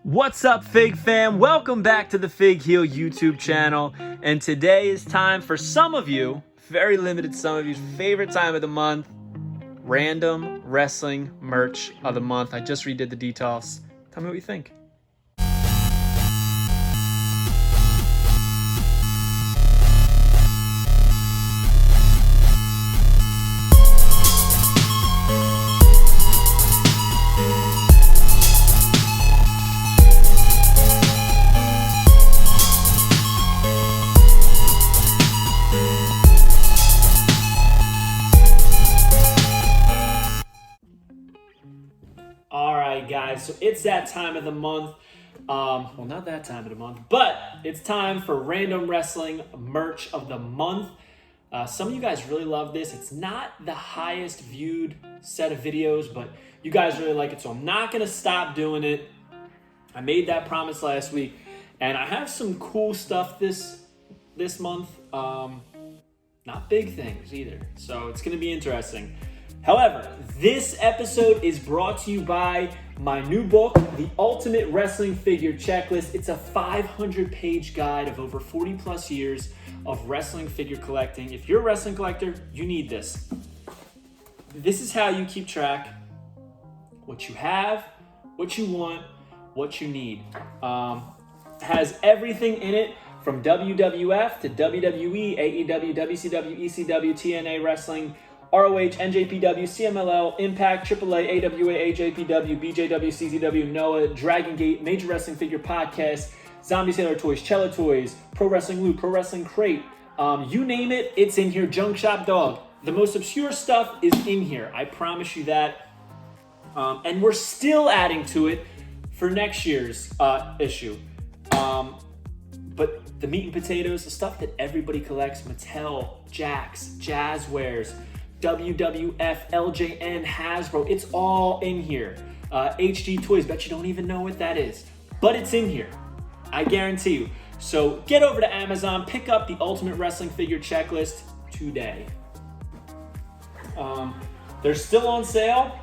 What's up, Fig fam? Welcome back to the Fig Heel YouTube channel. And today is time for some of you, very limited some of you's favorite time of the month, random wrestling merch of the month. I just redid the details. Tell me what you think. Alright guys, so it's that time of the month. Well, not that time of the month, but it's time for random wrestling merch of the month. Some of you guys really love this. It's not the highest viewed set of videos, but you guys really like it, so I'm not going to stop doing it. I made that promise last week, and I have some cool stuff this month. Not big things either, so it's going to be interesting. However, this episode is brought to you by my new book, The Ultimate Wrestling Figure Checklist. It's a 500-page guide of over 40 plus years of wrestling figure collecting. If you're a wrestling collector, you need this. This is how you keep track what you have, what you want, what you need. Has everything in it from WWF to WWE, AEW, WCW, ECW, TNA Wrestling, ROH, NJPW, CMLL, Impact, AAA, AWA, AJPW, BJW, CZW, NOAH, Dragon Gate, Major Wrestling Figure Podcast, Zombie Sailor Toys, Cello Toys, Pro Wrestling Loot, Pro Wrestling Crate. You name it, it's in here. Junk Shop Dog. The most obscure stuff is in here. I promise you that. And we're still adding to it for next year's issue. But the meat and potatoes, the stuff that everybody collects, Mattel, Jax, Jazzwares, WWF, LJN, Hasbro, it's all in here. HG Toys, bet you don't even know what that is, but it's in here. I guarantee you. So get over to Amazon, pick up the Ultimate Wrestling Figure Checklist today. They're still on sale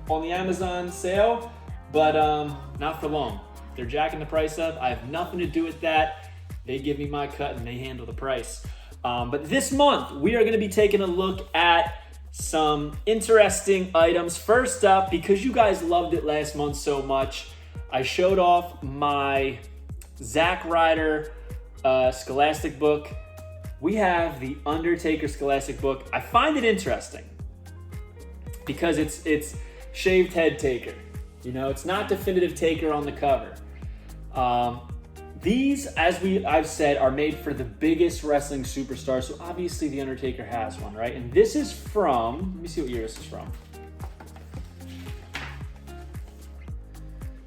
on the Amazon sale, but not for long. They're jacking the price up. I have nothing to do with that. They give me my cut and they handle the price. But this month, we are going to be taking a look at some interesting items. First up, because you guys loved it last month so much, I showed off my Zack Ryder Scholastic book. We have the Undertaker Scholastic book. I find it interesting because it's shaved head Taker. You know, it's not definitive Taker on the cover. These, as I've said, are made for the biggest wrestling superstars. So obviously the Undertaker has one, right? And this is from, let me see what year this is from.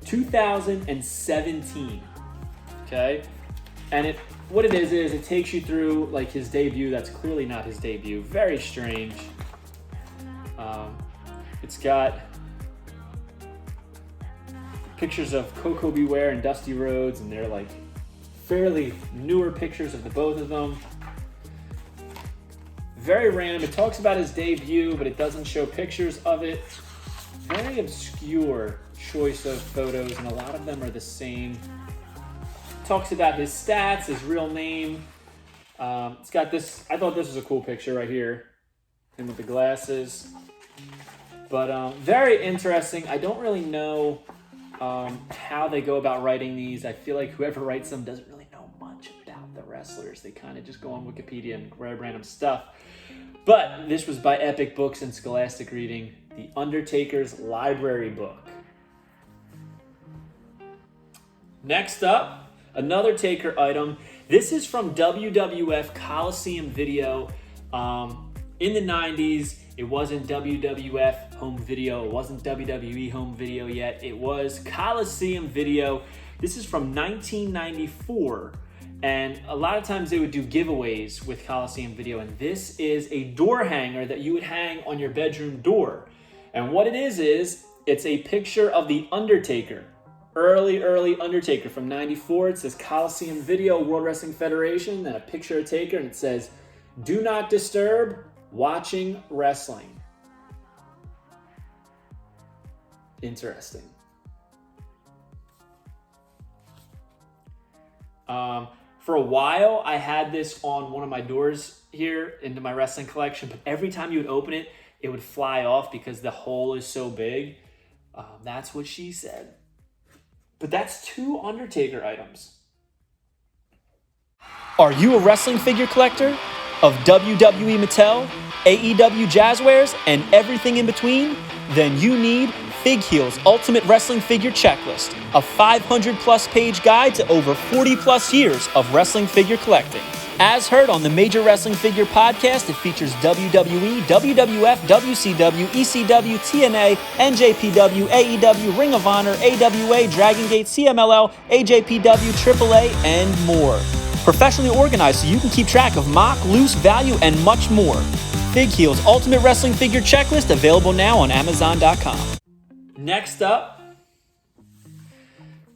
2017, okay? And what it is it takes you through like his debut. That's clearly not his debut. Very strange. It's got pictures of Coco Beware and Dusty Rhodes, and they're like fairly newer pictures of the both of them. Very random. It talks about his debut, but it doesn't show pictures of it. Very obscure choice of photos, and a lot of them are the same. Talks about his stats, his real name. It's got this, I thought this was a cool picture right here, him with the glasses. But very interesting. I don't really know how they go about writing these. I feel like whoever writes them doesn't really know much about the wrestlers. They kind of just go on Wikipedia and grab random stuff. But this was by Epic Books and Scholastic Reading, The Undertaker's Library Book. Next up, another Taker item. This is from WWF Coliseum Video. In the 90s, it wasn't WWF home video. It wasn't WWE home video yet. It was Coliseum Video. This is from 1994. And a lot of times they would do giveaways with Coliseum Video. And this is a door hanger that you would hang on your bedroom door. And what it is it's a picture of the Undertaker. Early Undertaker from 94. It says Coliseum Video, World Wrestling Federation, and a picture of Taker. And it says, "Do not disturb. Watching wrestling." Interesting. For a while, I had this on one of my doors here into my wrestling collection, but every time you would open it, it would fly off because the hole is so big. That's what she said. But that's 2 Undertaker items. Are you a wrestling figure collector of WWE Mattel, AEW Jazzwares, and everything in between? Then you need Fig Heel's Ultimate Wrestling Figure Checklist, a 500-plus page guide to over 40-plus years of wrestling figure collecting. As heard on the Major Wrestling Figure podcast, it features WWE, WWF, WCW, ECW, TNA, NJPW, AEW, Ring of Honor, AWA, Dragon Gate, CMLL, AJPW, AAA, and more. Professionally organized so you can keep track of mock, loose, value, and much more. Fig Heel's Ultimate Wrestling Figure Checklist, available now on Amazon.com. Next up,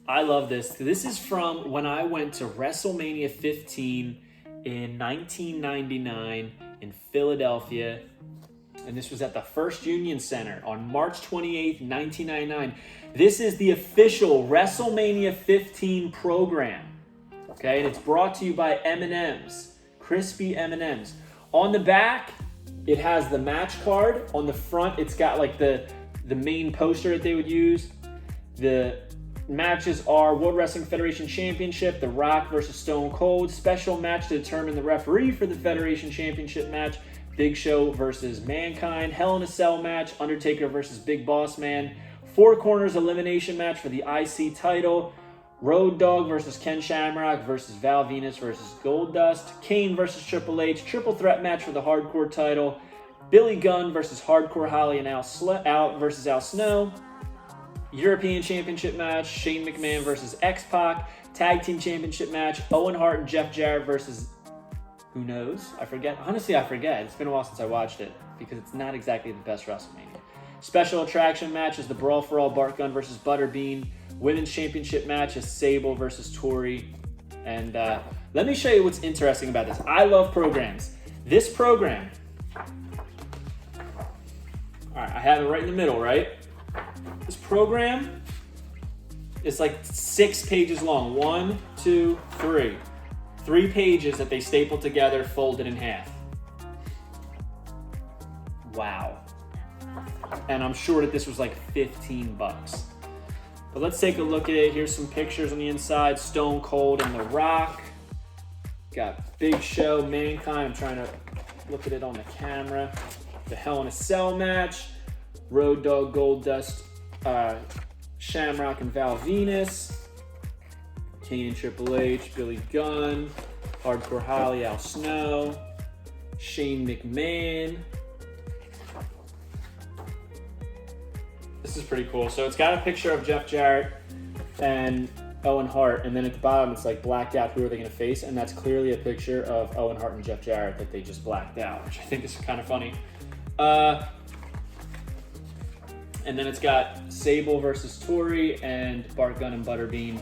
I love this. This is from when I went to WrestleMania 15 in 1999 in Philadelphia. And this was at the First Union Center on March 28th, 1999. This is the official WrestleMania 15 program. Okay, and it's brought to you by M&M's, crispy M&M's. On the back, it has the match card. On the front, it's got like the main poster that they would use. The matches are World Wrestling Federation Championship, The Rock versus Stone Cold, special match to determine the referee for the Federation Championship match, Big Show versus Mankind, Hell in a Cell match, Undertaker versus Big Boss Man, Four Corners elimination match for the IC title, Road Dogg versus Ken Shamrock versus Val Venus versus Goldust, Kane versus Triple H, triple threat match for the Hardcore title, Billy Gunn versus Hardcore Holly and Al versus Al Snow, European Championship match, Shane McMahon versus X-Pac, Tag Team Championship match, Owen Hart and Jeff Jarrett versus who knows? I forget. Honestly, I forget. It's been a while since I watched it because it's not exactly the best WrestleMania. Special attraction match is the Brawl for All Bart Gunn versus Butterbean. Women's Championship match is Sable versus Tori. And let me show you what's interesting about this. I love programs. This program, all right, I have it right in the middle, right? This program is like 6 pages long. 1, 2, 3. 3 pages that they stapled together, folded in half. Wow. And I'm sure that this was like $15. But let's take a look at it. Here's some pictures on the inside. Stone Cold and The Rock. Got Big Show, Mankind. I'm trying to look at it on the camera. The Hell in a Cell match. Road Dogg, Goldust, Shamrock and Val Venus. Kane and Triple H, Billy Gunn. Hardcore Holly, Al Snow. Shane McMahon. This is pretty cool. So it's got a picture of Jeff Jarrett and Owen Hart, and then at the bottom it's like blacked out who are they going to face, and that's clearly a picture of Owen Hart and Jeff Jarrett that they just blacked out, which I think is kind of funny. And then it's got Sable versus Tori and Bart Gunn and Butterbean.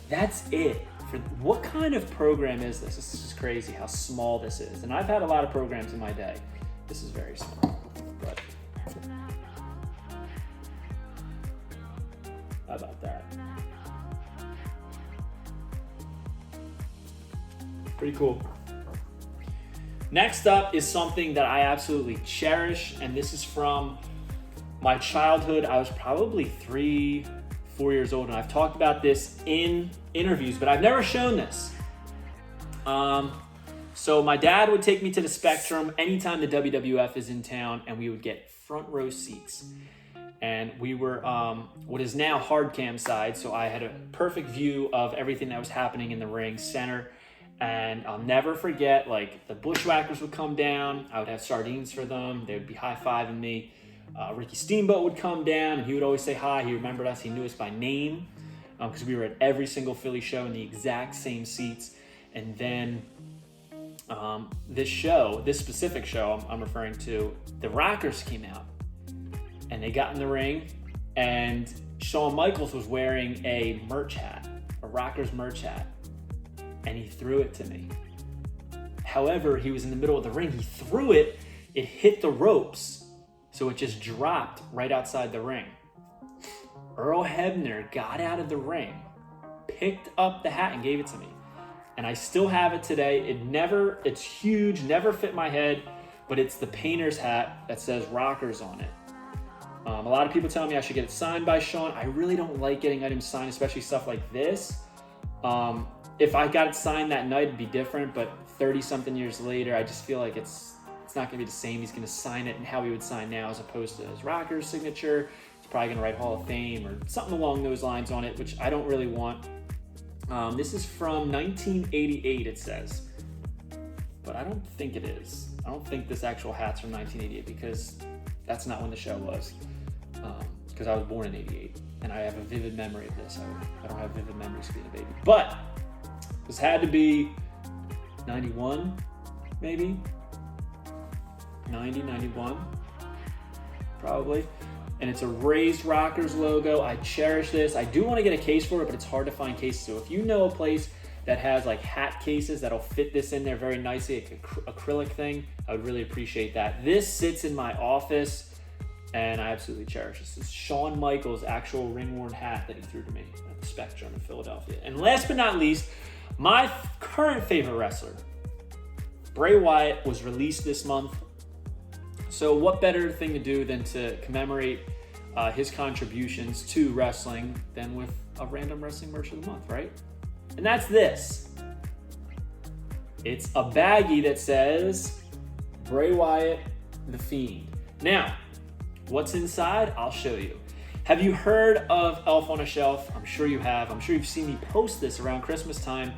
That's it. What kind of program is this? This is just crazy how small this is. And I've had a lot of programs in my day. This is very small. But how about that? Pretty cool. Next up is something that I absolutely cherish, and this is from my childhood. I was probably 3, 4 years old, and I've talked about this in interviews, but I've never shown this. So my dad would take me to the Spectrum anytime the WWF is in town, and we would get front row seats. And we were what is now hard cam side, so I had a perfect view of everything that was happening in the ring center. And I'll never forget, like, the Bushwhackers would come down. I would have sardines for them. They would be high-fiving me. Ricky Steamboat would come down, and he would always say hi. He remembered us. He knew us by name because we were at every single Philly show in the exact same seats. And then this specific show I'm referring to, the Rockers came out. And they got in the ring, and Shawn Michaels was wearing a merch hat, a Rockers merch hat. And he threw it to me. However, he was in the middle of the ring. He threw it, it hit the ropes, so it just dropped right outside the ring. Earl Hebner got out of the ring, picked up the hat and gave it to me. and I still have it today. It's huge, never fit my head, but it's the painter's hat that says Rockers on it. A lot of people tell me I should get it signed by Sean. I really don't like getting items signed, especially stuff like this. If I got it signed that night, it'd be different, but 30-something years later, I just feel like it's not gonna be the same. He's gonna sign it and how he would sign now as opposed to his Rocker's signature. He's probably gonna write Hall of Fame or something along those lines on it, which I don't really want. This is from 1988, it says, but I don't think it is. I don't think this actual hat's from 1988 because that's not when the show was. Because I was born in 88 and I have a vivid memory of this. I don't have vivid memories of being a baby, but this had to be 91, maybe 90, 91, probably. And it's a raised Rockers logo. I cherish this. I do want to get a case for it, but it's hard to find cases. So if you know a place that has like hat cases that'll fit this in there very nicely, like an acrylic thing, I would really appreciate that. This sits in my office and I absolutely cherish this. This is Shawn Michaels' actual ring-worn hat that he threw to me at the Spectrum in Philadelphia. And last but not least, my current favorite wrestler, Bray Wyatt, was released this month. So what better thing to do than to commemorate his contributions to wrestling than with a random wrestling merch of the month, right? And that's this. It's a baggie that says Bray Wyatt, The Fiend. Now, what's inside? I'll show you. Have you heard of Elf on a Shelf? I'm sure you have. I'm sure you've seen me post this around Christmas time.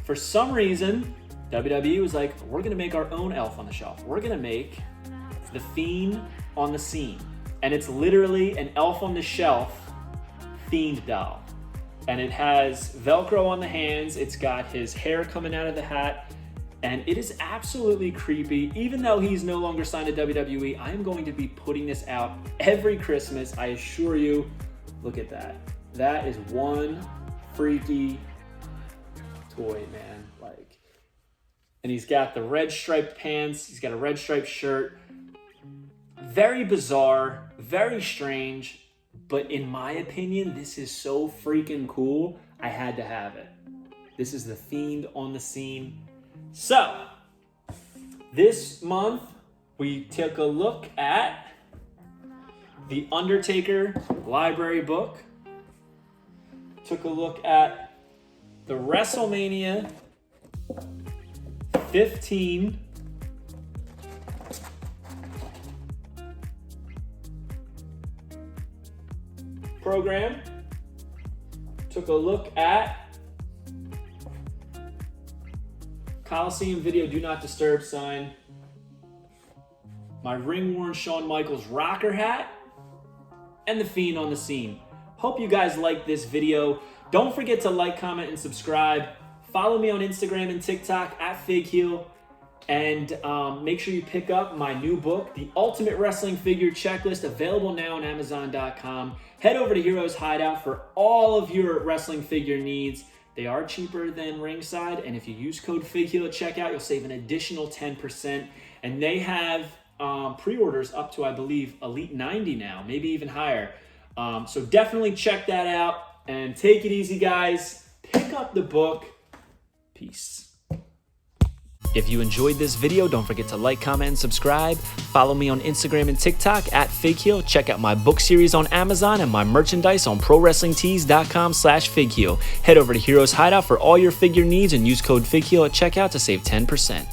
For some reason, WWE was like, we're gonna make our own Elf on the Shelf. We're gonna make The Fiend on the Scene. And it's literally an Elf on the Shelf Fiend doll. And it has Velcro on the hands. It's got his hair coming out of the hat. And it is absolutely creepy. Even though he's no longer signed to WWE, I am going to be putting this out every Christmas. I assure you. Look at that. That is one freaky toy, man. And he's got the red striped pants. He's got a red striped shirt. Very bizarre, very strange. But in my opinion, this is so freaking cool. I had to have it. This is The Fiend on the Scene. So, this month, we took a look at the Undertaker library book. Took a look at the WrestleMania 15 program. Took a look at Coliseum Video Do Not Disturb sign, my ring-worn Shawn Michaels rocker hat, and The Fiend on the Scene. Hope you guys liked this video. Don't forget to like, comment, and subscribe. Follow me on Instagram and TikTok at FigHeel. And make sure you pick up my new book, The Ultimate Wrestling Figure Checklist, available now on Amazon.com. Head over to Heroes Hideout for all of your wrestling figure needs. They are cheaper than Ringside, and if you use code FigHeel at checkout, you'll save an additional 10%. And they have pre-orders up to, I believe, Elite 90 now, maybe even higher. So definitely check that out, and take it easy, guys. Pick up the book. Peace. If you enjoyed this video, don't forget to like, comment, and subscribe. Follow me on Instagram and TikTok at FigHeel. Check out my book series on Amazon and my merchandise on ProWrestlingTees.com/FigHeel. Head over to Heroes Hideout for all your figure needs and use code FigHeel at checkout to save 10%.